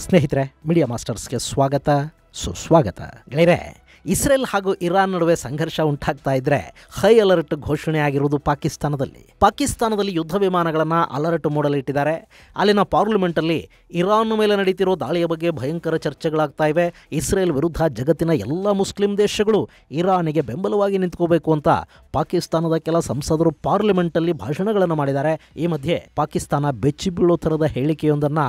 ಸ್ನೇಹಿತರೆ, ಮೀಡಿಯಾ ಮಾಸ್ಟರ್ಸ್ಗೆ ಸ್ವಾಗತ ಸುಸ್ವಾಗತ. ಗೆಳೆಯರೆ, ಇಸ್ರೇಲ್ ಹಾಗೂ ಇರಾನ್ ನಡುವೆ ಸಂಘರ್ಷ ಉಂಟಾಗ್ತಾ ಇದ್ರೆ ಹೈ ಅಲರ್ಟ್ ಘೋಷಣೆ ಆಗಿರುವುದು ಪಾಕಿಸ್ತಾನದಲ್ಲಿ ಯುದ್ಧ ವಿಮಾನಗಳನ್ನು ಅಲರ್ಟ್ ಮಾಡಲು ಇಟ್ಟಿದ್ದಾರೆ. ಅಲ್ಲಿನ ಪಾರ್ಲಿಮೆಂಟಲ್ಲಿ ಇರಾನ್ ಮೇಲೆ ನಡೀತಿರೋ ದಾಳಿಯ ಬಗ್ಗೆ ಭಯಂಕರ ಚರ್ಚೆಗಳಾಗ್ತಾ ಇವೆ. ಇಸ್ರೇಲ್ ವಿರುದ್ಧ ಜಗತ್ತಿನ ಎಲ್ಲ ಮುಸ್ಲಿಂ ದೇಶಗಳು ಇರಾನಿಗೆ ಬೆಂಬಲವಾಗಿ ನಿಂತ್ಕೋಬೇಕು ಅಂತ ಪಾಕಿಸ್ತಾನದ ಕೆಲ ಸಂಸದರು ಪಾರ್ಲಿಮೆಂಟಲ್ಲಿ ಭಾಷಣಗಳನ್ನು ಮಾಡಿದ್ದಾರೆ. ಈ ಮಧ್ಯೆ ಪಾಕಿಸ್ತಾನ ಬೆಚ್ಚಿ ಬೀಳೋ ಥರದ ಹೇಳಿಕೆಯೊಂದನ್ನು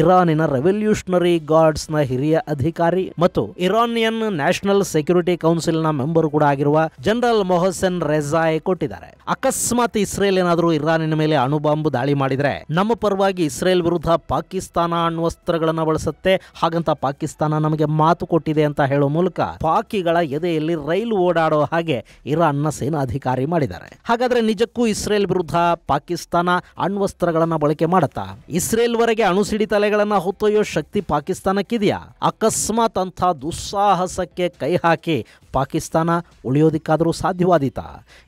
ಇರಾನಿನ ರೆವಲ್ಯೂಷನರಿ ಗಾರ್ಡ್ಸ್ನ ಹಿರಿಯ ಅಧಿಕಾರಿ ಮತ್ತು ಇರಾನಿಯನ್ ನ್ಯಾಷನಲ್ ಸೆಕ್ಯೂರಿಟಿ ಕೌನ್ಸಿಲ್ನ ಮೆಂಬರ್ ಕೂಡ ಆಗಿರುವ ಜನರಲ್ ಮೊಹಸೆನ್ ರೆಜಾಯ್ ಕೊಟ್ಟಿದ್ದಾರೆ. ಅಕಸ್ಮಾತ್ ಇಸ್ರೇಲ್ ಏನಾದರೂ ಇರಾನಿನ ಮೇಲೆ ಅಣುಬಾಂಬ್ ದಾಳಿ ಮಾಡಿದ್ರೆ ನಮ್ಮ ಪರವಾಗಿ ಇಸ್ರೇಲ್ ವಿರುದ್ಧ ಪಾಕಿಸ್ತಾನ ಅಣ್ವಸ್ತ್ರಗಳನ್ನು ಬಳಸುತ್ತೆ, ಹಾಗಂತ ಪಾಕಿಸ್ತಾನ ನಮಗೆ ಮಾತು ಕೊಟ್ಟಿದೆ ಅಂತ ಹೇಳೋ ಮೂಲಕ ಪಾಕಿಗಳ ಎದೆಯಲ್ಲಿ ರೈಲು ಓಡಾಡೋ ಹಾಗೆ ಇರಾನ್ನ ಸೇನಾಧಿಕಾರಿ ಮಾಡಿದ್ದಾರೆ. ಹಾಗಾದ್ರೆ ನಿಜಕ್ಕೂ ಇಸ್ರೇಲ್ ವಿರುದ್ಧ ಪಾಕಿಸ್ತಾನ ಅಣ್ವಸ್ತ್ರಗಳನ್ನ ಬಳಕೆ ಮಾಡುತ್ತಾ? ಇಸ್ರೇಲ್ ವರೆಗೆ ಅಣುಸಿಡಿತಲೆಗಳನ್ನ ಹೊತ್ತೊಯ್ಯೋ ಶಕ್ತಿ ಪಾಕಿಸ್ತಾನಕ್ಕಿದೆಯಾ? ಅಕಸ್ಮಾತ್ ಅಂತ ದುಸ್ಸಾಹಸಕ್ಕೆ ಕೈ ಹಾಕಿ ಪಾಕಿಸ್ತಾನ ಉಳಿಯೋದಕ್ಕಾದರೂ ಸಾಧ್ಯವಾದೀತಾ?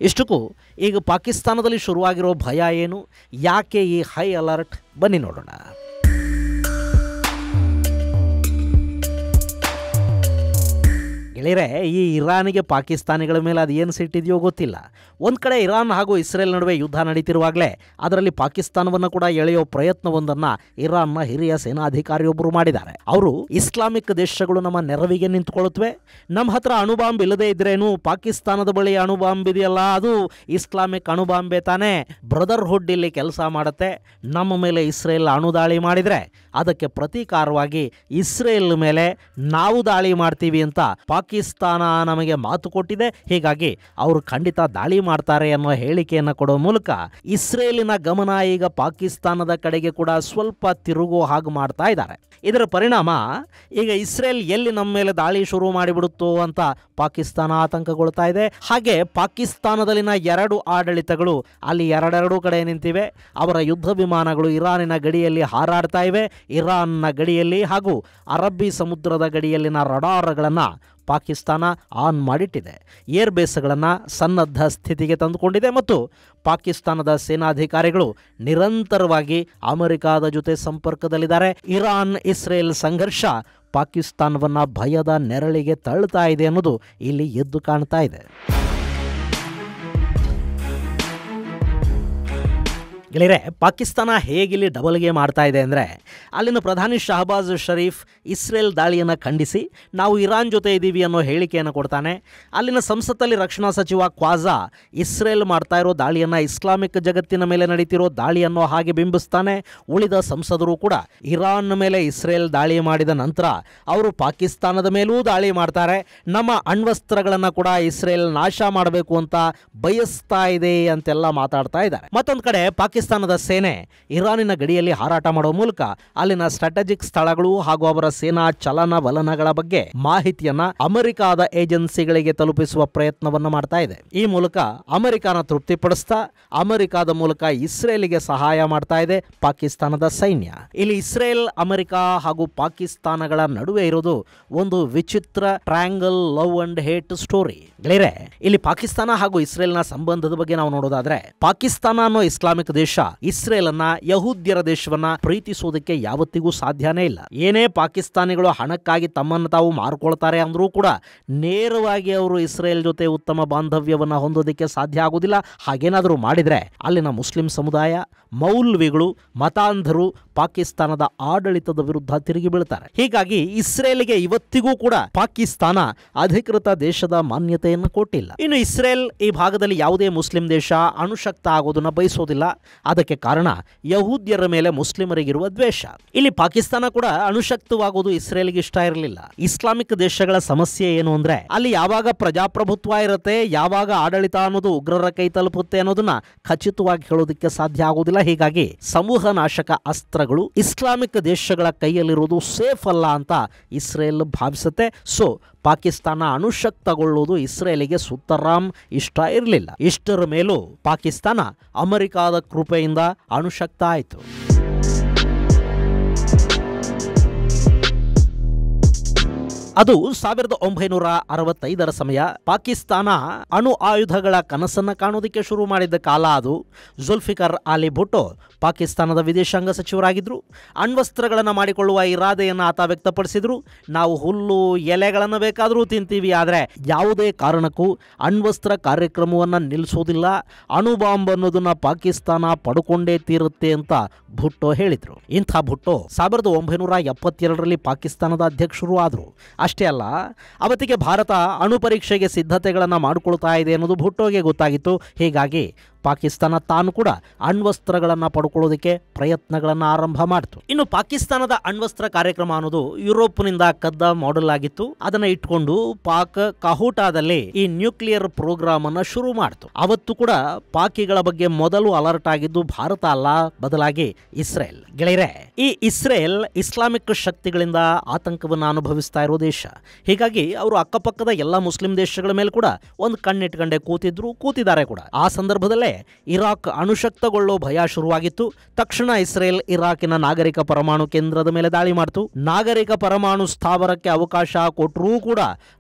ಇಷ್ಟಕ್ಕೂ ಈಗ ಪಾಕಿಸ್ತಾನದಲ್ಲಿ ಶುರುವಾಗಿರೋ ಭಯ ಏನು? ಯಾಕೆ ಈ ಹೈ ಅಲರ್ಟ್? ಬನ್ನಿ ನೋಡೋಣ. ಗೆಳೆಯರೆ, ಈ ಇರಾನಿಗೆ ಪಾಕಿಸ್ತಾನಿಗಳ ಮೇಲೆ ಅದು ಏನು ಸಿಟ್ಟಿದೆಯೋ ಗೊತ್ತಿಲ್ಲ. ಒಂದು ಕಡೆ ಇರಾನ್ ಹಾಗೂ ಇಸ್ರೇಲ್ ನಡುವೆ ಯುದ್ಧ ನಡೀತಿರುವಾಗಲೇ ಅದರಲ್ಲಿ ಪಾಕಿಸ್ತಾನವನ್ನು ಕೂಡ ಎಳೆಯೋ ಪ್ರಯತ್ನವೊಂದನ್ನು ಇರಾನ್ನ ಹಿರಿಯ ಸೇನಾಧಿಕಾರಿಯೊಬ್ಬರು ಮಾಡಿದ್ದಾರೆ. ಅವರು ಇಸ್ಲಾಮಿಕ್ ದೇಶಗಳು ನಮ್ಮ ನೆರವಿಗೆ ನಿಂತುಕೊಳ್ಳುತ್ತವೆ, ನಮ್ಮ ಹತ್ರ ಅಣುಬಾಂಬ್ ಇಲ್ಲದೇ ಇದ್ರೇನು ಪಾಕಿಸ್ತಾನದ ಬಳಿ ಅಣುಬಾಂಬ್ ಇದೆಯಲ್ಲ, ಅದು ಇಸ್ಲಾಮಿಕ್ ಅಣುಬಾಂಬೆ ತಾನೇ, ಬ್ರದರ್ಹುಡ್ ಇಲ್ಲಿ ಕೆಲಸ ಮಾಡುತ್ತೆ, ನಮ್ಮ ಮೇಲೆ ಇಸ್ರೇಲ್ ಅಣುದಾಳಿ ಮಾಡಿದರೆ ಅದಕ್ಕೆ ಪ್ರತೀಕಾರವಾಗಿ ಇಸ್ರೇಲ್ ಮೇಲೆ ನಾವು ದಾಳಿ ಮಾಡ್ತೀವಿ ಅಂತ ಪಾಕಿಸ್ತಾನ ನಮಗೆ ಮಾತು ಕೊಟ್ಟಿದೆ, ಹೀಗಾಗಿ ಅವರು ಖಂಡಿತ ದಾಳಿ ಮಾಡ್ತಾರೆ ಅನ್ನೋ ಹೇಳಿಕೆಯನ್ನು ಕೊಡೋ ಮೂಲಕ ಇಸ್ರೇಲಿನ ಗಮನ ಈಗ ಪಾಕಿಸ್ತಾನದ ಕಡೆಗೆ ಕೂಡ ಸ್ವಲ್ಪ ತಿರುಗೋ ಹಾಗೆ ಮಾಡ್ತಾ ಇದ್ದಾರೆ. ಇದರ ಪರಿಣಾಮ ಈಗ ಇಸ್ರೇಲ್ ಎಲ್ಲಿ ನಮ್ಮ ಮೇಲೆ ದಾಳಿ ಶುರು ಮಾಡಿಬಿಡುತ್ತೋ ಅಂತ ಪಾಕಿಸ್ತಾನ ಆತಂಕಗೊಳ್ತಾ ಇದೆ. ಹಾಗೆ ಪಾಕಿಸ್ತಾನದಲ್ಲಿನ ಎರಡು ಆಡಳಿತಗಳು ಅಲ್ಲಿ ಎರಡೆರಡು ಕಡೆ ನಿಂತಿವೆ. ಅವರ ಯುದ್ಧ ವಿಮಾನಗಳು ಇರಾನಿನ ಗಡಿಯಲ್ಲಿ ಹಾರಾಡ್ತಾ ಇವೆ. ಇರಾನ್ನ ಗಡಿಯಲ್ಲಿ ಹಾಗೂ ಅರಬ್ಬಿ ಸಮುದ್ರದ ಗಡಿಯಲ್ಲಿನ ರಡಾರ್ಗಳನ್ನು ಪಾಕಿಸ್ತಾನ ಆನ್ ಮಾಡಿಟ್ಟಿದೆ. ಏರ್ ಬೇಸ್ಗಳನ್ನು ಸನ್ನದ್ಧ ಸ್ಥಿತಿಗೆ ತಂದುಕೊಂಡಿದೆ ಮತ್ತು ಪಾಕಿಸ್ತಾನದ ಸೇನಾಧಿಕಾರಿಗಳು ನಿರಂತರವಾಗಿ ಅಮೆರಿಕಾದ ಜೊತೆ ಸಂಪರ್ಕದಲ್ಲಿದ್ದಾರೆ. ಇರಾನ್ ಇಸ್ರೇಲ್ ಸಂಘರ್ಷ ಪಾಕಿಸ್ತಾನವನ್ನು ಭಯದ ನೆರಳಿಗೆ ತಳ್ಳುತ್ತಾ ಇದೆ ಅನ್ನೋದು ಇಲ್ಲಿ ಎದ್ದು ಕಾಣ್ತಾ ಇದೆ. ಗೆಳೆಯರೆ, ಪಾಕಿಸ್ತಾನ ಹೇಗಿಲ್ಲಿ ಡಬಲ್ ಗೇಮ್ ಮಾಡ್ತಾ ಇದೆ ಅಂದರೆ, ಅಲ್ಲಿನ ಪ್ರಧಾನಿ ಶಹಬಾಜ್ ಶರೀಫ್ ಇಸ್ರೇಲ್ ದಾಳಿಯನ್ನು ಖಂಡಿಸಿ ನಾವು ಇರಾನ್ ಜೊತೆ ಇದ್ದೀವಿ ಅನ್ನೋ ಹೇಳಿಕೆಯನ್ನು ಕೊಡ್ತಾನೆ. ಅಲ್ಲಿನ ಸಂಸತ್ತಲ್ಲಿ ರಕ್ಷಣಾ ಸಚಿವ ಕ್ವಾಜಾ ಇಸ್ರೇಲ್ ಮಾಡ್ತಾ ಇರೋ ದಾಳಿಯನ್ನು ಇಸ್ಲಾಮಿಕ್ ಜಗತ್ತಿನ ಮೇಲೆ ನಡೀತಿರೋ ದಾಳಿ ಅನ್ನೋ ಹಾಗೆ ಬಿಂಬಿಸ್ತಾನೆ. ಉಳಿದ ಸಂಸದರು ಕೂಡ ಇರಾನ್ ಮೇಲೆ ಇಸ್ರೇಲ್ ದಾಳಿ ಮಾಡಿದ ನಂತರ ಅವರು ಪಾಕಿಸ್ತಾನದ ಮೇಲೂ ದಾಳಿ ಮಾಡ್ತಾರೆ, ನಮ್ಮ ಅಣ್ವಸ್ತ್ರಗಳನ್ನು ಕೂಡ ಇಸ್ರೇಲ್ ನಾಶ ಮಾಡಬೇಕು ಅಂತ ಬಯಸ್ತಾ ಇದೆ ಅಂತೆಲ್ಲ ಮಾತಾಡ್ತಾ ಇದ್ದಾರೆ. ಮತ್ತೊಂದು ಕಡೆ ಪಾಕಿಸ್ತಾನದ ಸೇನೆ ಇರಾನಿನ ಗಡಿಯಲ್ಲಿ ಹಾರಾಟ ಮಾಡೋ ಮೂಲಕ ಅಲ್ಲಿನ ಸ್ಟ್ರಾಟಜಿಕ್ ಸ್ಥಳಗಳು ಹಾಗೂ ಅವರ ಸೇನಾ ಚಲನವಲನಗಳ ಬಗ್ಗೆ ಮಾಹಿತಿಯನ್ನ ಅಮೆರಿಕಾದ ಏಜೆನ್ಸಿಗಳಿಗೆ ತಲುಪಿಸುವ ಪ್ರಯತ್ನವನ್ನು ಮಾಡ್ತಾ ಇದೆ. ಈ ಮೂಲಕ ಅಮೆರಿಕಾನ ತೃಪ್ತಿಪಡಿಸ್ತಾ ಅಮೆರಿಕಾದ ಮೂಲಕ ಇಸ್ರೇಲಿಗೆ ಸಹಾಯ ಮಾಡ್ತಾ ಇದೆ ಪಾಕಿಸ್ತಾನದ ಸೈನ್ಯ. ಇಲ್ಲಿ ಇಸ್ರೇಲ್, ಅಮೆರಿಕ ಹಾಗೂ ಪಾಕಿಸ್ತಾನಗಳ ನಡುವೆ ಇರೋದು ಒಂದು ವಿಚಿತ್ರ triangle love and hate story. ಗೆಳೆಯರೆ, ಇಲ್ಲಿ ಪಾಕಿಸ್ತಾನ ಹಾಗೂ ಇಸ್ರೇಲ್ನ ಸಂಬಂಧದ ಬಗ್ಗೆ ನಾವು ನೋಡೋದಾದ್ರೆ, ಪಾಕಿಸ್ತಾನ ಅನ್ನೋ ಇಸ್ಲಾಮಿಕ್ ದೇಶ ಇಸ್ರೇಲ್ ಅನ್ನ, ಯಹೂದ್ಯರ ದೇಶವನ್ನ ಪ್ರೀತಿಸೋದಕ್ಕೆ ಯಾವತ್ತಿಗೂ ಸಾಧ್ಯನೇ ಇಲ್ಲ. ಏನೇ ಪಾಕಿಸ್ತಾನಿಗಳು ಹಣಕ್ಕಾಗಿ ತಮ್ಮನ್ನು ತಾವು ಮಾರ್ಕೊಳ್ತಾರೆ ಅಂದ್ರೂ ಕೂಡ ನೇರವಾಗಿ ಅವರು ಇಸ್ರೇಲ್ ಜೊತೆ ಉತ್ತಮ ಬಾಂಧವ್ಯವನ್ನ ಹೊಂದೋದಕ್ಕೆ ಸಾಧ್ಯ ಆಗುವುದಿಲ್ಲ. ಹಾಗೇನಾದರೂ ಮಾಡಿದ್ರೆ ಅಲ್ಲಿನ ಮುಸ್ಲಿಂ ಸಮುದಾಯ, ಮೌಲ್ವಿಗಳು, ಮತಾಂಧರು ಪಾಕಿಸ್ತಾನದ ಆಡಳಿತದ ವಿರುದ್ಧ ತಿರುಗಿ ಬೀಳ್ತಾರೆ. ಹೀಗಾಗಿ ಇಸ್ರೇಲ್ಗೆ ಇವತ್ತಿಗೂ ಕೂಡ ಪಾಕಿಸ್ತಾನ ಅಧಿಕೃತ ದೇಶದ ಮಾನ್ಯತೆಯನ್ನು ಕೊಟ್ಟಿಲ್ಲ. ಇನ್ನು ಇಸ್ರೇಲ್ ಈ ಭಾಗದಲ್ಲಿ ಯಾವುದೇ ಮುಸ್ಲಿಂ ದೇಶ ಅಣುಶಕ್ತ ಆಗೋದನ್ನ ಬಯಸೋದಿಲ್ಲ. ಅದಕ್ಕೆ ಕಾರಣ ಯಹೂದ್ಯರ ಮೇಲೆ ಮುಸ್ಲಿಮರಿಗಿರುವ ದ್ವೇಷ. ಇಲ್ಲಿ ಪಾಕಿಸ್ತಾನ ಕೂಡ ಅಣುಶಕ್ತವಾಗುವುದು ಇಸ್ರೇಲ್ಗೆ ಇಷ್ಟ ಇರಲಿಲ್ಲ. ಇಸ್ಲಾಮಿಕ್ ದೇಶಗಳ ಸಮಸ್ಯೆ ಏನು ಅಂದ್ರೆ, ಅಲ್ಲಿ ಯಾವಾಗ ಪ್ರಜಾಪ್ರಭುತ್ವ ಇರುತ್ತೆ, ಯಾವಾಗ ಆಡಳಿತ ಅನ್ನೋದು ಉಗ್ರರ ಕೈ ತಲುಪುತ್ತೆ ಅನ್ನೋದನ್ನ ಖಚಿತವಾಗಿ ಹೇಳೋದಕ್ಕೆ ಸಾಧ್ಯ ಆಗುವುದಿಲ್ಲ. ಹೀಗಾಗಿ ಸಮೂಹ ನಾಶಕ ಅಸ್ತ್ರಗಳು ಇಸ್ಲಾಮಿಕ್ ದೇಶಗಳ ಕೈಯಲ್ಲಿರುವುದು ಸೇಫ್ ಅಲ್ಲ ಅಂತ ಇಸ್ರೇಲ್ ಭಾವಿಸುತ್ತೆ. ಸೊ ಪಾಕಿಸ್ತಾನ ಅಣುಶಕ್ತಗೊಳ್ಳುವುದು ಇಸ್ರೇಲಿಗೆ ಸುತರಾಮ್ ಇಷ್ಟ ಇರಲಿಲ್ಲ. ಇಷ್ಟರ ಮೇಲೂ ಪಾಕಿಸ್ತಾನ ಅಮೆರಿಕಾದ ಕೃಪೆಯಿಂದ ಅಣುಶಕ್ತ ಆಯಿತು. ಅದು 1965ರ ಸಮಯ. ಪಾಕಿಸ್ತಾನ ಅಣು ಆಯುಧಗಳ ಕನಸನ್ನ ಕಾಣೋದಕ್ಕೆ ಶುರು ಮಾಡಿದ್ದ ಕಾಲ ಅದು. ಜುಲ್ಫಿಕರ್ ಅಲಿ ಭುಟ್ಟೋ ಪಾಕಿಸ್ತಾನದ ವಿದೇಶಾಂಗ ಸಚಿವರಾಗಿದ್ದರು. ಅಣ್ವಸ್ತ್ರಗಳನ್ನು ಮಾಡಿಕೊಳ್ಳುವ ಇರಾದೆಯನ್ನು ಆತ ವ್ಯಕ್ತಪಡಿಸಿದ್ರು. ನಾವು ಹುಲ್ಲು ಎಲೆಗಳನ್ನು ಬೇಕಾದರೂ ತಿಂತೀವಿ, ಆದರೆ ಯಾವುದೇ ಕಾರಣಕ್ಕೂ ಅಣ್ವಸ್ತ್ರ ಕಾರ್ಯಕ್ರಮವನ್ನು ನಿಲ್ಲಿಸೋದಿಲ್ಲ, ಅಣುಬಾಂಬ್ ಅನ್ನೋದನ್ನ ಪಾಕಿಸ್ತಾನ ಪಡ್ಕೊಂಡೇ ತೀರುತ್ತೆ ಅಂತ ಭುಟ್ಟೋ ಹೇಳಿದ್ರು. ಇಂಥ ಭುಟ್ಟೋ 1972ರಲ್ಲಿ ಪಾಕಿಸ್ತಾನದ ಅಧ್ಯಕ್ಷರು ಆದರು. ಅಷ್ಟೇ ಅಲ್ಲ, ಅವತ್ತಿಗೆ ಭಾರತ ಅಣು ಪರೀಕ್ಷೆಗೆ ಸಿದ್ಧತೆಗಳನ್ನು ಮಾಡಿಕೊಳ್ತಾ ಇದೆ ಅನ್ನೋದು ಭುಟ್ಟೋಗೆ ಗೊತ್ತಾಗಿತ್ತು. ಹೀಗಾಗಿ ಪಾಕಿಸ್ತಾನ ತಾನು ಕೂಡ ಅಣ್ವಸ್ತ್ರಗಳನ್ನು ಪಡ್ಕೊಳ್ಳೋದಕ್ಕೆ ಪ್ರಯತ್ನಗಳನ್ನು ಆರಂಭ ಮಾಡಿತು. ಇನ್ನು ಪಾಕಿಸ್ತಾನದ ಅಣ್ವಸ್ತ್ರ ಕಾರ್ಯಕ್ರಮ ಅನ್ನೋದು ಯುರೋಪ್ನಿಂದ ಕದ್ದ ಮಾಡೆಲ್ ಆಗಿತ್ತು. ಅದನ್ನ ಇಟ್ಕೊಂಡು ಪಾಕ್ ಕಹೂಟಾದಲ್ಲಿ ಈ ನ್ಯೂಕ್ಲಿಯರ್ ಪ್ರೋಗ್ರಾಮ್ ಅನ್ನ ಶುರು ಮಾಡಿತು. ಅವತ್ತು ಕೂಡ ಪಾಕಿಗಳ ಬಗ್ಗೆ ಮೊದಲು ಅಲರ್ಟ್ ಆಗಿದ್ದು ಭಾರತ ಅಲ್ಲ, ಬದಲಾಗಿ ಇಸ್ರೇಲ್. ಗೆಳೆಯರೆ, ಈ ಇಸ್ರೇಲ್ ಇಸ್ಲಾಮಿಕ್ ಶಕ್ತಿಗಳಿಂದ ಆತಂಕವನ್ನು ಅನುಭವಿಸ್ತಾ ಇರೋ ದೇಶ. ಹೀಗಾಗಿ ಅವರು ಅಕ್ಕಪಕ್ಕದ ಎಲ್ಲ ಮುಸ್ಲಿಂ ದೇಶಗಳ ಮೇಲೆ ಕೂಡ ಒಂದು ಕಣ್ಣಿಟ್ಕೊಂಡೆ ಕೂತಿದ್ದಾರೆ ಕೂಡ. ಆ ಸಂದರ್ಭದಲ್ಲೇ ಇರಾಕ್ ಅಣುಶಕ್ತಗೊಳ್ಳೋ ಭಯ ಶುರುವಾಗಿತ್ತು. ತಕ್ಷಣ ಇಸ್ರೇಲ್ ಇರಾಕಿನ ನಾಗರಿಕ ಪರಮಾಣು ಕೇಂದ್ರದ ಮೇಲೆ ದಾಳಿ ಮಾಡಿತು. ನಾಗರಿಕ ಪರಮಾಣು ಸ್ಥಾವರಕ್ಕೆ ಅವಕಾಶ ಕೊಟ್ಟರೂ ಕೂಡ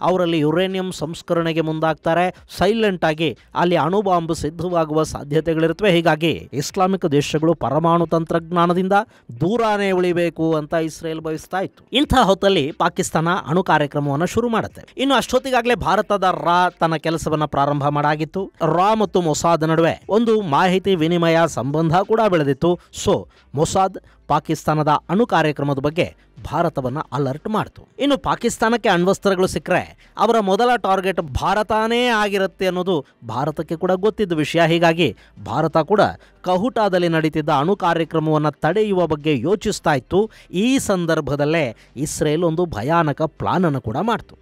ಅವರಲ್ಲಿ ಯುರೇನಿಯಂ ಸಂಸ್ಕರಣೆಗೆ ಮುಂದಾಗ್ತಾರೆ. ಸೈಲೆಂಟ್ ಆಗಿ ಅಲ್ಲಿ ಅಣುಬಾಂಬ್ ಸಿದ್ಧವಾಗುವ ಸಾಧ್ಯತೆಗಳಿರುತ್ತವೆ. ಹೀಗಾಗಿ ಇಸ್ಲಾಮಿಕ್ ದೇಶಗಳು ಪರಮಾಣು ತಂತ್ರಜ್ಞಾನದಿಂದ ದೂರಾನೇ ಉಳಿಬೇಕು ಅಂತ ಇಸ್ರೇಲ್ ಬಯಸ್ತಾ ಇತ್ತು. ಇಂಥ ಹೊತ್ತಲ್ಲಿ ಪಾಕಿಸ್ತಾನ ಅಣು ಕಾರ್ಯಕ್ರಮವನ್ನು ಶುರು ಮಾಡುತ್ತೆ. ಇನ್ನು ಅಷ್ಟೊತ್ತಿಗಾಗಲೇ ಭಾರತದ ರಾ ತನ್ನ ಕೆಲಸವನ್ನ ಪ್ರಾರಂಭ ಮಾಡಾಗಿತ್ತು. ರಾ ಮತ್ತು ಮೊಸಾದ್ ನಡುವೆ ಒಂದು ಮಾಹಿತಿ ವಿನಿಮಯ ಸಂಬಂಧ ಕೂಡ ಬೆಳೆದಿತ್ತು. ಸೊ ಮೊಸಾದ್ ಪಾಕಿಸ್ತಾನದ ಅಣು ಕಾರ್ಯಕ್ರಮದ ಬಗ್ಗೆ ಭಾರತವನ್ನ ಅಲರ್ಟ್ ಮಾಡಿತು. ಇನ್ನು ಪಾಕಿಸ್ತಾನಕ್ಕೆ ಅಣ್ವಸ್ತ್ರಗಳು ಸಿಕ್ಕರೆ ಅವರ ಮೊದಲ ಟಾರ್ಗೆಟ್ ಭಾರತನೇ ಆಗಿರುತ್ತೆ ಅನ್ನೋದು ಭಾರತಕ್ಕೆ ಕೂಡ ಗೊತ್ತಿದ್ದ ವಿಷಯ. ಹೀಗಾಗಿ ಭಾರತ ಕೂಡ ಕಹುಟಾದಲ್ಲಿ ನಡೀತಿದ್ದ ಅಣು ಕಾರ್ಯಕ್ರಮವನ್ನು ತಡೆಯುವ ಬಗ್ಗೆ ಯೋಚಿಸ್ತಾ ಇತ್ತು. ಈ ಸಂದರ್ಭದಲ್ಲೇ ಇಸ್ರೇಲ್ ಒಂದು ಭಯಾನಕ ಪ್ಲಾನ್ ಅನ್ನು ಕೂಡ ಮಾಡಿತು.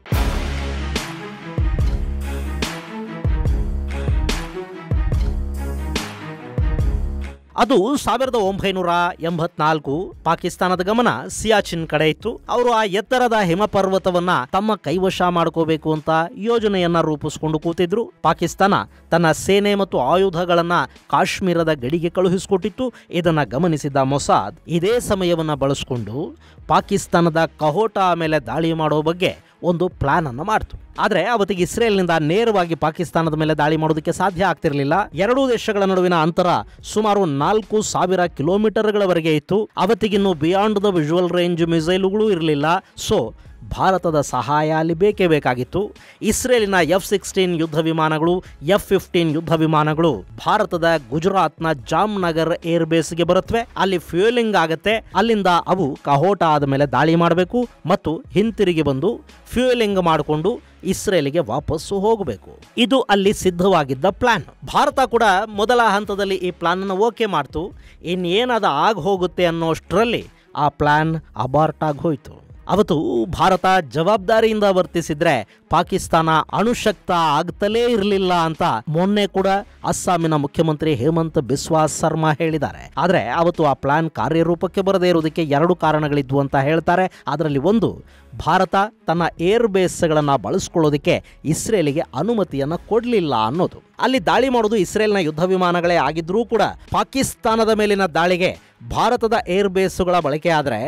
ಅದು 1984. ಪಾಕಿಸ್ತಾನದ ಗಮನ ಸಿಯಾಚಿನ್ ಕಡೆ ಇತ್ತು. ಅವರು ಆ ಎತ್ತರದ ಹಿಮಪರ್ವತವನ್ನ ತಮ್ಮ ಕೈವಶ ಮಾಡ್ಕೋಬೇಕು ಅಂತ ಯೋಜನೆಯನ್ನ ರೂಪಿಸಿಕೊಂಡು ಕೂತಿದ್ರು. ಪಾಕಿಸ್ತಾನ ತನ್ನ ಸೇನೆ ಮತ್ತು ಆಯುಧಗಳನ್ನ ಕಾಶ್ಮೀರದ ಗಡಿಗೆ ಕಳುಹಿಸಿಕೊಟ್ಟಿತ್ತು. ಇದನ್ನ ಗಮನಿಸಿದ ಮೊಸಾದ್ ಇದೇ ಸಮಯವನ್ನ ಬಳಸಿಕೊಂಡು ಪಾಕಿಸ್ತಾನದ ಕಹೋಟಾ ಮೇಲೆ ದಾಳಿ ಮಾಡೋ ಬಗ್ಗೆ ಒಂದು ಪ್ಲಾನ್ ಅನ್ನು ಮಾಡಿತು. ಆದರೆ ಅವತ್ತಿಗೆ ಇಸ್ರೇಲ್ನಿಂದ ನೇರವಾಗಿ ಪಾಕಿಸ್ತಾನದ ಮೇಲೆ ದಾಳಿ ಮಾಡೋದಕ್ಕೆ ಸಾಧ್ಯ ಆಗ್ತಿರಲಿಲ್ಲ. ಎರಡೂ ದೇಶಗಳ ನಡುವಿನ ಅಂತರ ಸುಮಾರು 4000 ಕಿಲೋಮೀಟರ್ಗಳವರೆಗೆ ಇತ್ತು. ಅವತ್ತಿಗಿನ್ನು ಬಿಯಾಂಡ್ ದ ವಿಜುವಲ್ ರೇಂಜ್ ಮಿಸೈಲುಗಳು ಇರಲಿಲ್ಲ. ಸೊ ಭಾರತದ ಸಹಾಯ ಅಲ್ಲಿ ಬೇಕೇ ಬೇಕಾಗಿತ್ತು. ಇಸ್ರೇಲಿನ F-16 ಯುದ್ಧ ವಿಮಾನಗಳು, F-15 ಯುದ್ಧ ವಿಮಾನಗಳು ಭಾರತದ ಗುಜರಾತ್ನ ಜಾಮ್ನಗರ್ ಏರ್ ಬೇಸ್ಗೆ ಬರುತ್ತವೆ. ಅಲ್ಲಿ ಫ್ಯೂಯಲಿಂಗ್ ಆಗುತ್ತೆ. ಅಲ್ಲಿಂದ ಅವು ಕಹೋಟಾ ಆದ ಮೇಲೆ ದಾಳಿ ಮಾಡಬೇಕು ಮತ್ತು ಹಿಂತಿರುಗಿ ಬಂದು ಫ್ಯೂಯಲಿಂಗ್ ಮಾಡಿಕೊಂಡು ಇಸ್ರೇಲಿಗೆ ವಾಪಸ್ಸು ಹೋಗಬೇಕು. ಇದು ಅಲ್ಲಿ ಸಿದ್ಧವಾಗಿದ್ದ ಪ್ಲಾನ್. ಭಾರತ ಕೂಡ ಮೊದಲ ಹಂತದಲ್ಲಿ ಈ ಪ್ಲಾನ್ ಅನ್ನು ಓಕೆ ಮಾಡ್ತು. ಇನ್ನೇನದ ಆಗ ಹೋಗುತ್ತೆ ಅನ್ನೋಷ್ಟರಲ್ಲಿ ಆ ಪ್ಲಾನ್ ಅಬಾರ್ಟ್ ಆಗಿ ಹೋಯಿತು. ಅವತ್ತು ಭಾರತ ಜವಾಬ್ದಾರಿಯಿಂದ ವರ್ತಿಸಿದ್ರೆ ಪಾಕಿಸ್ತಾನ ಅಣುಶಕ್ತ ಆಗ್ತಲೇ ಇರಲಿಲ್ಲ ಅಂತ ಮೊನ್ನೆ ಕೂಡ ಅಸ್ಸಾಮಿನ ಮುಖ್ಯಮಂತ್ರಿ ಹೇಮಂತ್ ಬಿಸ್ವಾ ಸರ್ಮಾ ಹೇಳಿದ್ದಾರೆ. ಆದರೆ ಅವತ್ತು ಆ ಪ್ಲಾನ್ ಕಾರ್ಯರೂಪಕ್ಕೆ ಬರದೇ ಇರುವುದಕ್ಕೆ 2 ಕಾರಣಗಳಿದ್ವು ಅಂತ ಹೇಳ್ತಾರೆ. ಅದರಲ್ಲಿ ಒಂದು, ಭಾರತ ತನ್ನ ಏರ್ ಬೇಸ್ಗಳನ್ನು ಬಳಸ್ಕೊಳ್ಳೋದಕ್ಕೆ ಇಸ್ರೇಲಿಗೆ ಅನುಮತಿಯನ್ನು ಕೊಡಲಿಲ್ಲ ಅನ್ನೋದು. ಅಲ್ಲಿ ದಾಳಿ ಮಾಡೋದು ಇಸ್ರೇಲ್ನ ಯುದ್ಧ ವಿಮಾನಗಳೇ ಆಗಿದ್ರೂ ಕೂಡ ಪಾಕಿಸ್ತಾನದ ಮೇಲಿನ ದಾಳಿಗೆ ಭಾರತದ ಏರ್ ಬೇಸ್ಗಳ ಬಳಕೆ ಆದರೆ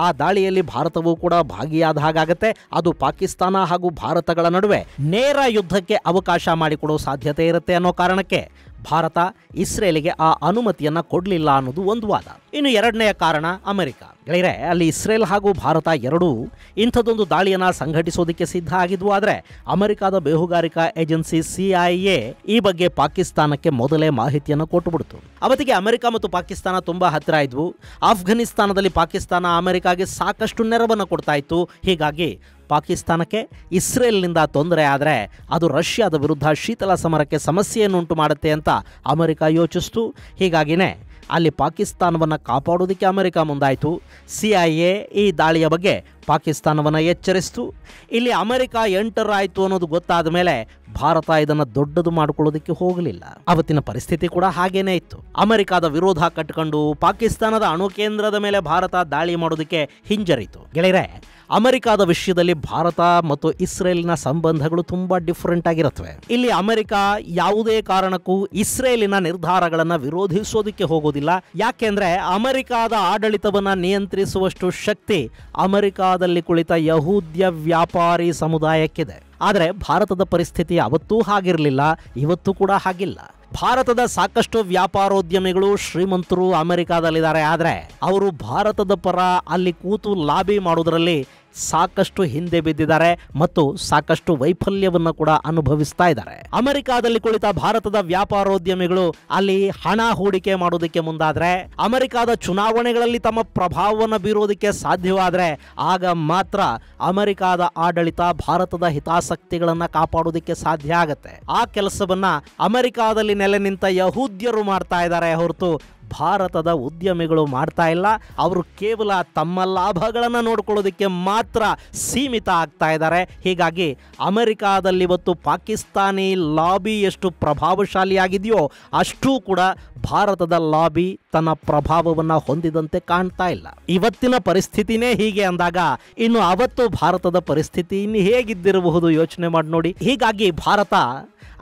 ಆ ದಾಳಿಯಲ್ಲಿ ಭಾರತವೂ ಕೂಡ ಭಾಗಿಯಾದ ಹಾಗಾಗತ್ತೆ. ಅದು ಪಾಕಿಸ್ತಾನ ಹಾಗೂ ಭಾರತಗಳ ನಡುವೆ ನೇರ ಯುದ್ಧಕ್ಕೆ ಅವಕಾಶ ಮಾಡಿಕೊಡೋ ಸಾಧ್ಯತೆ ಇರುತ್ತೆ ಅನ್ನೋ ಕಾರಣಕ್ಕೆ ಭಾರತ ಇಸ್ರೇಲಿಗೆ ಆ ಅನುಮತಿಯನ್ನ ಕೊಡಲಿಲ್ಲ ಅನ್ನೋದು ಒಂದು ವಾದ. ಇನ್ನು ಎರಡನೆಯ ಕಾರಣ ಅಮೆರಿಕ. ಗೆಳೆಯರೆ, ಅಲ್ಲಿ ಇಸ್ರೇಲ್ ಹಾಗೂ ಭಾರತ ಎರಡೂ ಇಂಥದ್ದೊಂದು ದಾಳಿಯನ್ನ ಸಂಘಟಿಸೋದಕ್ಕೆ ಸಿದ್ಧ ಆಗಿದ್ವು. ಆದರೆ ಅಮೆರಿಕದ ಬೇಹುಗಾರಿಕಾ ಏಜೆನ್ಸಿ CIA ಈ ಬಗ್ಗೆ ಪಾಕಿಸ್ತಾನಕ್ಕೆ ಮೊದಲೇ ಮಾಹಿತಿಯನ್ನು ಕೊಟ್ಟುಬಿಡ್ತು. ಅವತ್ತಿಗೆ ಅಮೆರಿಕ ಮತ್ತು ಪಾಕಿಸ್ತಾನ ತುಂಬಾ ಹತ್ತಿರ ಇದ್ವು. ಆಫ್ಘನಿಸ್ತಾನದಲ್ಲಿ ಪಾಕಿಸ್ತಾನ ಅಮೆರಿಕಾಗೆ ಸಾಕಷ್ಟು ನೆರವನ್ನು ಕೊಡ್ತಾ ಇತ್ತು. ಹೀಗಾಗಿ ಪಾಕಿಸ್ತಾನಕ್ಕೆ ಇಸ್ರೇಲ್ನಿಂದ ತೊಂದರೆ ಆದರೆ ಅದು ರಷ್ಯಾದ ವಿರುದ್ಧ ಶೀತಲ ಸಮರಕ್ಕೆ ಸಮಸ್ಯೆಯನ್ನುಂಟು ಮಾಡುತ್ತೆ ಅಂತ ಅಮೆರಿಕ ಯೋಚಿಸ್ತು. ಹೀಗಾಗಿನೇ ಅಲ್ಲಿ ಪಾಕಿಸ್ತಾನವನ್ನು ಕಾಪಾಡೋದಕ್ಕೆ ಅಮೆರಿಕ ಮುಂದಾಯಿತು. CIA ಈ ದಾಳಿಯ ಬಗ್ಗೆ ಪಾಕಿಸ್ತಾನವನ್ನು ಎಚ್ಚರಿಸಿತು. ಇಲ್ಲಿ ಅಮೆರಿಕ ಎಂಟರ್ ಆಯಿತು ಅನ್ನೋದು ಗೊತ್ತಾದ ಮೇಲೆ ಭಾರತ ಇದನ್ನು ದೊಡ್ಡದು ಮಾಡಿಕೊಳ್ಳೋದಕ್ಕೆ ಹೋಗಲಿಲ್ಲ. ಅವತ್ತಿನ ಪರಿಸ್ಥಿತಿ ಕೂಡ ಹಾಗೇನೇ ಇತ್ತು. ಅಮೆರಿಕದ ವಿರೋಧ ಕಟ್ಟಿಕೊಂಡು ಪಾಕಿಸ್ತಾನದ ಅಣು ಕೇಂದ್ರದ ಮೇಲೆ ಭಾರತ ದಾಳಿ ಮಾಡೋದಕ್ಕೆ ಹಿಂಜರಿತು. ಗೆಳೆಯರೆ, ಅಮೆರಿಕದ ವಿಷಯದಲ್ಲಿ ಭಾರತ ಮತ್ತು ಇಸ್ರೇಲಿನ ಸಂಬಂಧಗಳು ತುಂಬಾ ಡಿಫರೆಂಟ್ ಆಗಿರುತ್ತವೆ. ಇಲ್ಲಿ ಅಮೆರಿಕ ಯಾವುದೇ ಕಾರಣಕ್ಕೂ ಇಸ್ರೇಲಿನ ನಿರ್ಧಾರಗಳನ್ನು ವಿರೋಧಿಸೋದಕ್ಕೆ ಹೋಗೋದಿಲ್ಲ. ಆಗೋದಿಲ್ಲ. ಯಾಕೆಂದ್ರೆ ಅಮೆರಿಕಾದ ಆಡಳಿತವನ್ನ ನಿಯಂತ್ರಿಸುವಷ್ಟು ಶಕ್ತಿ ಅಮೆರಿಕಾದಲ್ಲಿ ಕುಳಿತ ಯಹೂದ್ಯ ವ್ಯಾಪಾರಿ ಸಮುದಾಯಕ್ಕಿದೆ. ಆದರೆ ಭಾರತದ ಪರಿಸ್ಥಿತಿ ಅವತ್ತೂ ಹಾಗಿರಲಿಲ್ಲ, ಇವತ್ತು ಕೂಡ ಹಾಗಿಲ್ಲ. ಭಾರತದ ಸಾಕಷ್ಟು ವ್ಯಾಪಾರೋದ್ಯಮಿಗಳು ಶ್ರೀಮಂತರು ಅಮೆರಿಕಾದಲ್ಲಿದ್ದಾರೆ. ಆದರೆ ಅವರು ಭಾರತದ ಪರ ಅಲ್ಲಿ ಕೂತು ಲಾಬಿ ಮಾಡೋದರಲ್ಲಿ ಸಾಕಷ್ಟು ಹಿಂದೆ ಬಿದ್ದಿದ್ದಾರೆ ಮತ್ತು ಸಾಕಷ್ಟು ವೈಫಲ್ಯವನ್ನು ಕೂಡ ಅನುಭವಿಸ್ತಾ ಇದ್ದಾರೆ. ಅಮೆರಿಕಾದಲ್ಲಿ ಕುಳಿತ ಭಾರತದ ವ್ಯಾಪಾರೋದ್ಯಮಿಗಳು ಅಲ್ಲಿ ಹಣ ಹೂಡಿಕೆ ಮಾಡೋದಕ್ಕೆ ಮುಂದಾದ್ರೆ, ಅಮೆರಿಕಾದ ಚುನಾವಣೆಗಳಲ್ಲಿ ತಮ್ಮ ಪ್ರಭಾವವನ್ನು ಬೀರೋದಕ್ಕೆ ಸಾಧ್ಯವಾದರೆ ಆಗ ಮಾತ್ರ ಅಮೆರಿಕಾದ ಆಡಳಿತ ಭಾರತದ ಹಿತಾಸಕ್ತಿಗಳನ್ನು ಕಾಪಾಡೋದಕ್ಕೆ ಸಾಧ್ಯ ಆಗತ್ತೆ. ಆ ಕೆಲಸವನ್ನ ಅಮೆರಿಕಾದಲ್ಲಿ ನೆಲೆ ನಿಂತ ಯಹೂದ್ಯರು ಮಾಡ್ತಾ ಇದ್ದಾರೆ ಹೊರತು ಭಾರತದ ಉದ್ಯಮಿಗಳು ಮಾಡ್ತಾ ಇಲ್ಲ. ಅವರು ಕೇವಲ ತಮ್ಮ ಲಾಭಗಳನ್ನು ನೋಡ್ಕೊಳ್ಳೋದಕ್ಕೆ ಮಾತ್ರ ಸೀಮಿತ ಆಗ್ತಾ ಇದ್ದಾರೆ. ಹೀಗಾಗಿ ಅಮೆರಿಕಾದಲ್ಲಿ ಇವತ್ತು ಪಾಕಿಸ್ತಾನಿ ಲಾಬಿ ಎಷ್ಟು ಪ್ರಭಾವಶಾಲಿಯಾಗಿದೆಯೋ ಅಷ್ಟೂ ಕೂಡ ಭಾರತದ ಲಾಬಿ ತನ್ನ ಪ್ರಭಾವವನ್ನು ಹೊಂದಿದಂತೆ ಕಾಣ್ತಾ ಇಲ್ಲ. ಇವತ್ತಿನ ಪರಿಸ್ಥಿತಿನೇ ಹೀಗೆ ಅಂದಾಗ ಇನ್ನು ಅವತ್ತು ಭಾರತದ ಪರಿಸ್ಥಿತಿ ಇನ್ನು ಹೇಗಿದ್ದಿರಬಹುದು ಯೋಚನೆ ಮಾಡಿ ನೋಡಿ. ಹೀಗಾಗಿ ಭಾರತ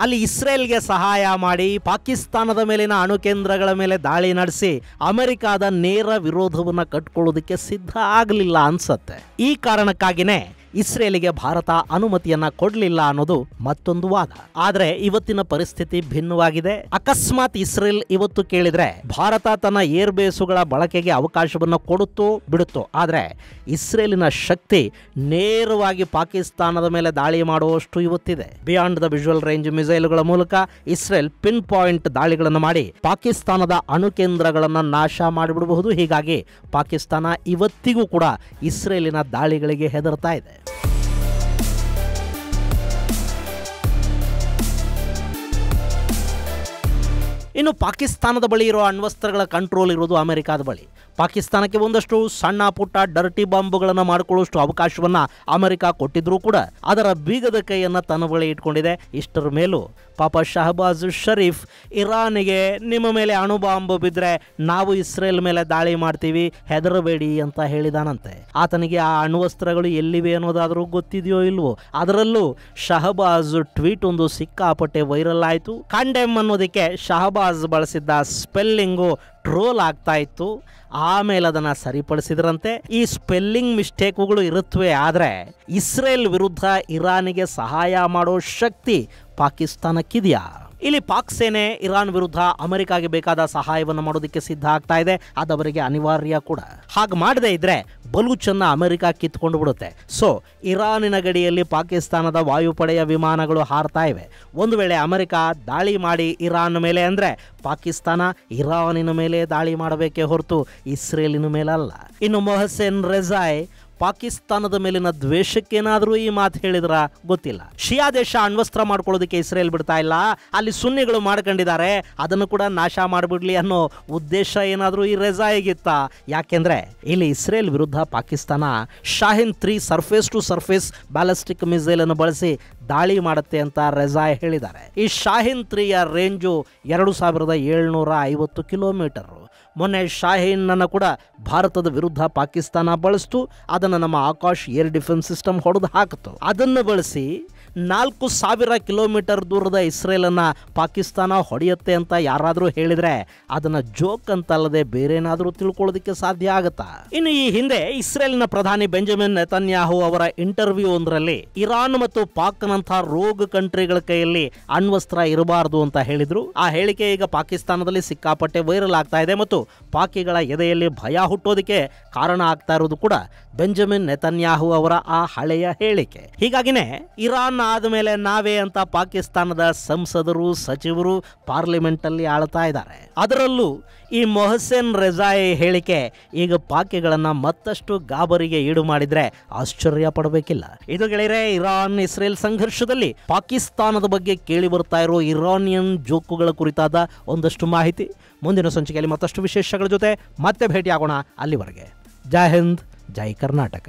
ಅಲ್ಲಿ ಇಸ್ರೇಲ್ಗೆ ಸಹಾಯ ಮಾಡಿ ಪಾಕಿಸ್ತಾನದ ಮೇಲಿನ ಅಣುಕೇಂದ್ರಗಳ ಮೇಲೆ ದಾಳಿ ನಡೆಸಿ ಅಮೆರಿಕಾದ ನೇರ ವಿರೋಧವನ್ನು ಕಟ್ಕೊಳ್ಳೋದಕ್ಕೆ ಸಿದ್ಧ ಆಗಲಿಲ್ಲ ಅನ್ಸತ್ತೆ. ಈ ಕಾರಣಕ್ಕಾಗಿನೇ ಇಸ್ರೇಲಿಗೆ ಭಾರತ ಅನುಮತಿಯನ್ನ ಕೊಡಲಿಲ್ಲ ಅನ್ನೋದು ಮತ್ತೊಂದು ವಾದ. ಆದರೆ ಇವತ್ತಿನ ಪರಿಸ್ಥಿತಿ ಭಿನ್ನವಾಗಿದೆ. ಅಕಸ್ಮಾತ್ ಇಸ್ರೇಲ್ ಇವತ್ತು ಕೇಳಿದ್ರೆ ಭಾರತ ತನ್ನ ಏರ್ ಬೇಸುಗಳ ಬಳಕೆಗೆ ಅವಕಾಶವನ್ನು ಕೊಡುತ್ತೋ ಬಿಡುತ್ತೋ, ಆದರೆ ಇಸ್ರೇಲಿನ ಶಕ್ತಿ ನೇರವಾಗಿ ಪಾಕಿಸ್ತಾನದ ಮೇಲೆ ದಾಳಿ ಮಾಡುವಷ್ಟು ಇವತ್ತಿದೆ. ಬಿಯಾಂಡ್ ದ ವಿಜುವಲ್ ರೇಂಜ್ ಮಿಸೈಲ್ಗಳ ಮೂಲಕ ಇಸ್ರೇಲ್ ಪಿನ್ ಪಾಯಿಂಟ್ ದಾಳಿಗಳನ್ನು ಮಾಡಿ ಪಾಕಿಸ್ತಾನದ ಅಣುಕೇಂದ್ರಗಳನ್ನು ನಾಶ ಮಾಡಿಬಿಡಬಹುದು. ಹೀಗಾಗಿ ಪಾಕಿಸ್ತಾನ ಇವತ್ತಿಗೂ ಕೂಡ ಇಸ್ರೇಲಿನ ದಾಳಿಗಳಿಗೆ ಹೆದರ್ತಾ ಇದೆ. ಇನ್ನು ಪಾಕಿಸ್ತಾನದ ಬಳಿ ಇರೋ ಅಣ್ವಸ್ತ್ರಗಳ ಕಂಟ್ರೋಲ್ ಇರೋದು ಅಮೆರಿಕಾದ ಬಳಿ. ಪಾಕಿಸ್ತಾನಕ್ಕೆ ಒಂದಷ್ಟು ಸಣ್ಣ ಪುಟ್ಟ ಡರ್ಟಿ ಬಾಂಬುಗಳನ್ನು ಮಾಡಿಕೊಳ್ಳುವಷ್ಟು ಅವಕಾಶವನ್ನು ಅಮೆರಿಕ ಕೊಟ್ಟಿದ್ರೂ ಕೂಡ ಅದರ ಬೀಗದ ಕೈಯನ್ನು ತನ್ನ ಬಳಿ ಇಟ್ಕೊಂಡಿದೆ. ಇಷ್ಟರ ಮೇಲೂ ಪಾಪ ಶಹಬಾಜ್ ಶರೀಫ್ ಇರಾನಿಗೆ ನಿಮ್ಮ ಮೇಲೆ ಅಣು ಬಾಂಬ್ ಬಿದ್ದರೆ ನಾವು ಇಸ್ರೇಲ್ ಮೇಲೆ ದಾಳಿ ಮಾಡ್ತೀವಿ, ಹೆದರಬೇಡಿ ಅಂತ ಹೇಳಿದಾನಂತೆ. ಆತನಿಗೆ ಆ ಅಣ್ವಸ್ತ್ರಗಳು ಎಲ್ಲಿವೆ ಅನ್ನೋದಾದರೂ ಗೊತ್ತಿದೆಯೋ ಇಲ್ವೋ. ಅದರಲ್ಲೂ ಶಹಬಾಜ್ ಟ್ವೀಟ್ ಒಂದು ಸಿಕ್ಕಾಪಟ್ಟೆ ವೈರಲ್ ಆಯಿತು. ಕಂಡೆಮ್ ಅನ್ನೋದಕ್ಕೆ ಶಹಬಾಜ್ ಬಳಸಿದ್ದ ಸ್ಪೆಲ್ಲಿಂಗು ಟ್ರೋಲ್ ಆಗ್ತಾ ಇತ್ತು. ಆಮೇಲೆ ಅದನ್ನು ಸರಿಪಡಿಸಿದ್ರಂತೆ. ಈ ಸ್ಪೆಲ್ಲಿಂಗ್ ಮಿಸ್ಟೇಕ್ಗಳು ಇರುತ್ತವೆ, ಆದರೆ ಇಸ್ರೇಲ್ ವಿರುದ್ಧ ಇರಾನಿಗೆ ಸಹಾಯ ಮಾಡೋ ಶಕ್ತಿ ಪಾಕಿಸ್ತಾನಕ್ಕಿದೆಯಾ? ಇಲ್ಲಿ ಪಾಕ್ ಸೇನೆ ಇರಾನ್ ವಿರುದ್ಧ ಅಮೆರಿಕಾಗೆ ಬೇಕಾದ ಸಹಾಯವನ್ನು ಮಾಡೋದಕ್ಕೆ ಸಿದ್ಧ ಆಗ್ತಾ ಇದೆ. ಅದವರಿಗೆ ಅನಿವಾರ್ಯ ಕೂಡ. ಹಾಗೆ ಮಾಡದೇ ಇದ್ರೆ ಬಲೂಚನ್ನ ಅಮೆರಿಕ ಕಿತ್ಕೊಂಡು ಬಿಡುತ್ತೆ. ಸೊ ಇರಾನಿನ ಗಡಿಯಲ್ಲಿ ಪಾಕಿಸ್ತಾನದ ವಾಯುಪಡೆಯ ವಿಮಾನಗಳು ಹಾರ್ತಾ ಇವೆ. ಒಂದು ವೇಳೆ ಅಮೆರಿಕ ದಾಳಿ ಮಾಡಿ ಇರಾನ್ ಮೇಲೆ ಅಂದರೆ ಪಾಕಿಸ್ತಾನ ಇರಾನಿನ ಮೇಲೆ ದಾಳಿ ಮಾಡಬೇಕೇ ಹೊರತು ಇಸ್ರೇಲಿನ ಮೇಲಲ್ಲ. ಇನ್ನು ಮೊಹಸೆನ್ ರೆಜಾಯ್ ಪಾಕಿಸ್ತಾನದ ಮೇಲಿನ ದ್ವೇಷಕ್ಕೇನಾದರೂ ಈ ಮಾತು ಹೇಳಿದ್ರ ಗೊತ್ತಿಲ್ಲ. ಶಿಯಾ ದೇಶ ಅಣ್ವಸ್ತ್ರ ಮಾಡ್ಕೊಳ್ಳೋದಕ್ಕೆ ಇಸ್ರೇಲ್ ಬಿಡ್ತಾ ಇಲ್ಲ, ಅಲ್ಲಿ ಸುನ್ನಿಗಳು ಮಾಡ್ಕೊಂಡಿದ್ದಾರೆ, ಅದನ್ನು ಕೂಡ ನಾಶ ಮಾಡಿಬಿಡ್ಲಿ ಅನ್ನೋ ಉದ್ದೇಶ ಏನಾದರೂ ಈ ರೆಜಾಯಿಗಿತ್ತ? ಯಾಕೆಂದ್ರೆ ಇಲ್ಲಿ ಇಸ್ರೇಲ್ ವಿರುದ್ಧ Pakistan Shaheen 3 surface to surface ballistic missile ಅನ್ನು ಬಳಸಿ ದಾಳಿ ಮಾಡುತ್ತೆ ಅಂತ ರೆಜಾಯ್ ಹೇಳಿದ್ದಾರೆ. ಈ ಶಾಹಿನ್ 3ಯ ರೇಂಜು 2750 ಕಿಲೋಮೀಟರ್. ಮೊನ್ನೆ ಶಾಹೀನ್ ಅನ್ನು ಕೂಡ ಭಾರತದ ವಿರುದ್ಧ ಪಾಕಿಸ್ತಾನ ಬಳಸ್ತು. ಅದನ್ನು ನಮ್ಮ ಆಕಾಶ್ ಏರ್ ಡಿಫೆನ್ಸ್ ಸಿಸ್ಟಮ್ ಹೊಡೆದು ಹಾಕಿತು. ಅದನ್ನು ಬಳಸಿ 4000 ಕಿಲೋಮೀಟರ್ ದೂರದ ಇಸ್ರೇಲನ್ನು ಪಾಕಿಸ್ತಾನ ಹೊಡೆಯುತ್ತೆ ಅಂತ ಯಾರಾದರೂ ಹೇಳಿದರೆ ಅದನ್ನು ಜೋಕ್ ಅಂತಲ್ಲದೆ ಬೇರೇನಾದರೂ ತಿಳ್ಕೊಳ್ಳೋದಕ್ಕೆ ಸಾಧ್ಯ ಆಗುತ್ತಾ? ಇನ್ನು ಈ ಹಿಂದೆ ಇಸ್ರೇಲ್ನ ಪ್ರಧಾನಿ ಬೆಂಜಮಿನ್ ನೆತನ್ಯಾಹು ಅವರ ಇಂಟರ್ವ್ಯೂ ಒಂದರಲ್ಲಿ ಇರಾನ್ ಮತ್ತು ಪಾಕ್ನಂಥ ರೋಗ್ ಕಂಟ್ರಿಗಳ ಕೈಯಲ್ಲಿ ಅಣ್ವಸ್ತ್ರ ಇರಬಾರದು ಅಂತ ಹೇಳಿದ್ರು. ಆ ಹೇಳಿಕೆ ಈಗ ಪಾಕಿಸ್ತಾನದಲ್ಲಿ ಸಿಕ್ಕಾಪಟ್ಟೆ ವೈರಲ್ ಆಗ್ತಾ ಇದೆ ಮತ್ತು ಪಾಕಿಗಳ ಎದೆಯಲ್ಲಿ ಭಯ ಹುಟ್ಟೋದಕ್ಕೆ ಕಾರಣ ಆಗ್ತಾ ಇರೋದು ಕೂಡ ಬೆಂಜಮಿನ್ ನೆತನ್ಯಾಹು ಅವರ ಆ ಹಳೆಯ ಹೇಳಿಕೆ. ಹೀಗಾಗಿನೇ ಇರಾನ್ ಆದಮೇಲೆ ನಾವೇ ಅಂತ ಪಾಕಿಸ್ತಾನದ ಸಂಸದರು ಸಚಿವರು ಪಾರ್ಲಿಮೆಂಟ್ ಅಲ್ಲಿ ಆಳ್ತಾ ಇದ್ದಾರೆ. ಅದರಲ್ಲೂ ಈ ಮೊಹಸೆನ್ ರೆಜಾಯ್ ಹೇಳಿಕೆ ಈಗ ಪಾಕಿಗಳನ್ನ ಮತ್ತಷ್ಟು ಗಾಬರಿಗೆ ಈಡು ಮಾಡಿದ್ರೆ ಆಶ್ಚರ್ಯ ಪಡಬೇಕಿಲ್ಲ. ಇದು ಗೆಳೆಯರೆ, ಇರಾನ್ ಇಸ್ರೇಲ್ ಸಂಘರ್ಷದಲ್ಲಿ ಪಾಕಿಸ್ತಾನದ ಬಗ್ಗೆ ಕೇಳಿ ಬರ್ತಾ ಇರೋ ಇರಾನಿಯನ್ ಜೋಕುಗಳ ಕುರಿತಾದ ಒಂದಷ್ಟು ಮಾಹಿತಿ. ಮುಂದಿನ ಸಂಚಿಕೆಯಲ್ಲಿ ಮತ್ತಷ್ಟು ವಿಶೇಷಗಳ ಜೊತೆ ಮತ್ತೆ ಭೇಟಿಯಾಗೋಣ. ಅಲ್ಲಿವರೆಗೆ ಜೈ ಹಿಂದ್, ಜೈ ಕರ್ನಾಟಕ.